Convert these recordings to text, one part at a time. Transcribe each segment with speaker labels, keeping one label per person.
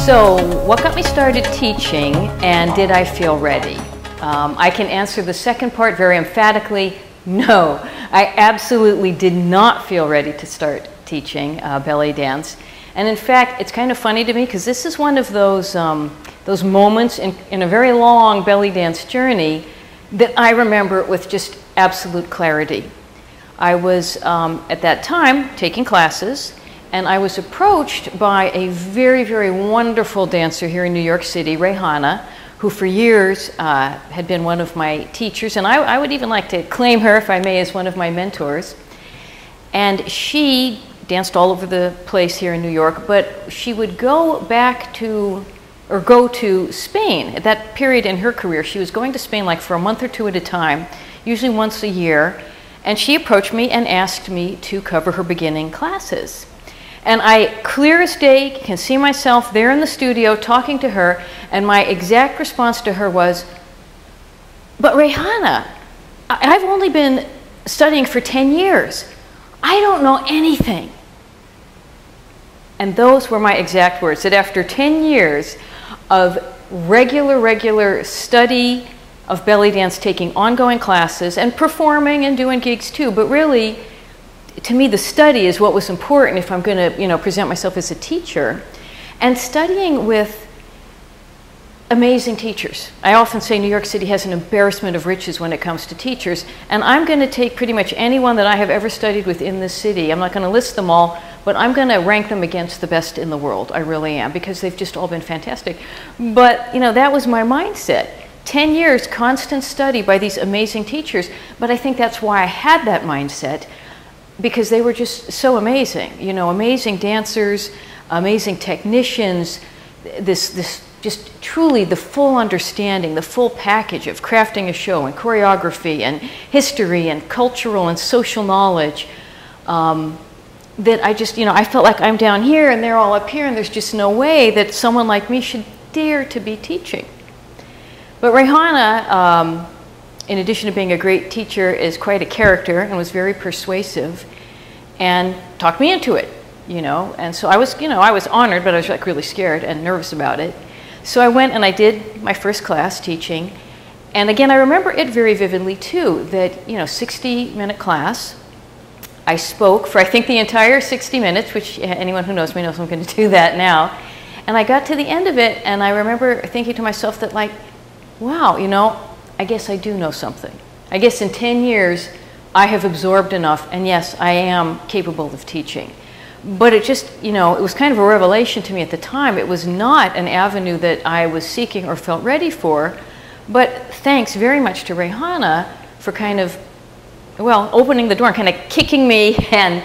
Speaker 1: So, what got me started teaching, and did I feel ready? I can answer the second part very emphatically. No, I absolutely did not feel ready to start teaching ballet dance. And in fact, it's kind of funny to me because this is one of those moments in a very long belly dance journey that I remember with just absolute clarity. I was, at that time, taking classes, and I was approached by a very, very wonderful dancer here in New York City, Rihanna, who for years had been one of my teachers, and I would even like to claim her, if I may, as one of my mentors. And she danced all over the place here in New York, but she would go back to, or go to Spain. At that period in her career, she was going to Spain like for a month or two at a time, usually once a year, and she approached me and asked me to cover her beginning classes. And I, clear as day, can see myself there in the studio talking to her, and my exact response to her was, "But Rihanna, I've only been studying for 10 years. I don't know anything." And those were my exact words, that after 10 years of regular study of belly dance, taking ongoing classes and performing and doing gigs too, but really, to me, the study is what was important if I'm going to, present myself as a teacher. And studying with amazing teachers. I often say New York City has an embarrassment of riches when it comes to teachers, and I'm going to take pretty much anyone that I have ever studied with in this city. I'm not going to list them all, but I'm going to rank them against the best in the world. I really am, because they've just all been fantastic. But, that was my mindset. 10 years constant study by these amazing teachers, but I think that's why I had that mindset, because they were just so amazing, amazing dancers, amazing technicians, this just truly the full understanding, the full package of crafting a show and choreography and history and cultural and social knowledge, that I just, I felt like I'm down here and they're all up here, and there's just no way that someone like me should dare to be teaching. But Rihanna, in addition to being a great teacher, is quite a character and was very persuasive and talked me into it, And so I was, I was honored, but I was like really scared and nervous about it. So I went and I did my first class teaching. And again, I remember it very vividly too, that, 60-minute class. I spoke for, I think, the entire 60 minutes, which anyone who knows me knows I'm going to do that now. And I got to the end of it, and I remember thinking to myself that, like, wow, I guess I do know something. I guess in 10 years, I have absorbed enough, and yes, I am capable of teaching. But it just, it was kind of a revelation to me at the time. It was not an avenue that I was seeking or felt ready for, but thanks very much to Rihanna for kind of, well, opening the door and kind of kicking me and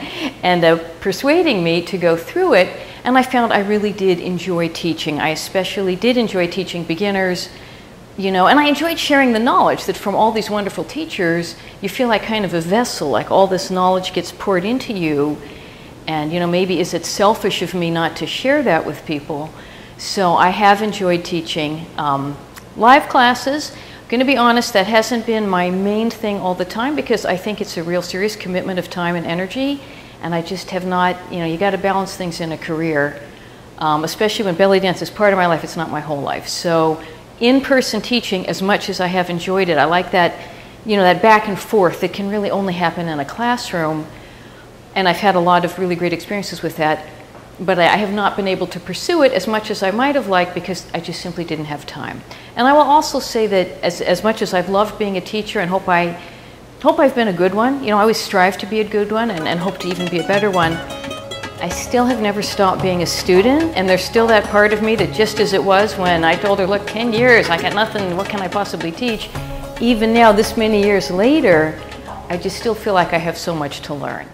Speaker 1: persuading me to go through it. And I found I really did enjoy teaching. I especially did enjoy teaching beginners, and I enjoyed sharing the knowledge that from all these wonderful teachers, you feel like kind of a vessel, like all this knowledge gets poured into you. And, maybe is it selfish of me not to share that with people? So I have enjoyed teaching live classes. I'm going to be honest, that hasn't been my main thing all the time, because I think it's a real serious commitment of time and energy. And I just have not, you got to balance things in a career, especially when belly dance is part of my life. It's not my whole life. So in-person teaching, as much as I have enjoyed it, I like that, that back and forth that can really only happen in a classroom. And I've had a lot of really great experiences with that, but I have not been able to pursue it as much as I might have liked, because I just simply didn't have time. And I will also say that as much as I've loved being a teacher and hope I've been a good one, I always strive to be a good one and hope to even be a better one, I still have never stopped being a student, and there's still that part of me that, just as it was when I told her, look, 10 years, I got nothing, what can I possibly teach? Even now, this many years later, I just still feel like I have so much to learn.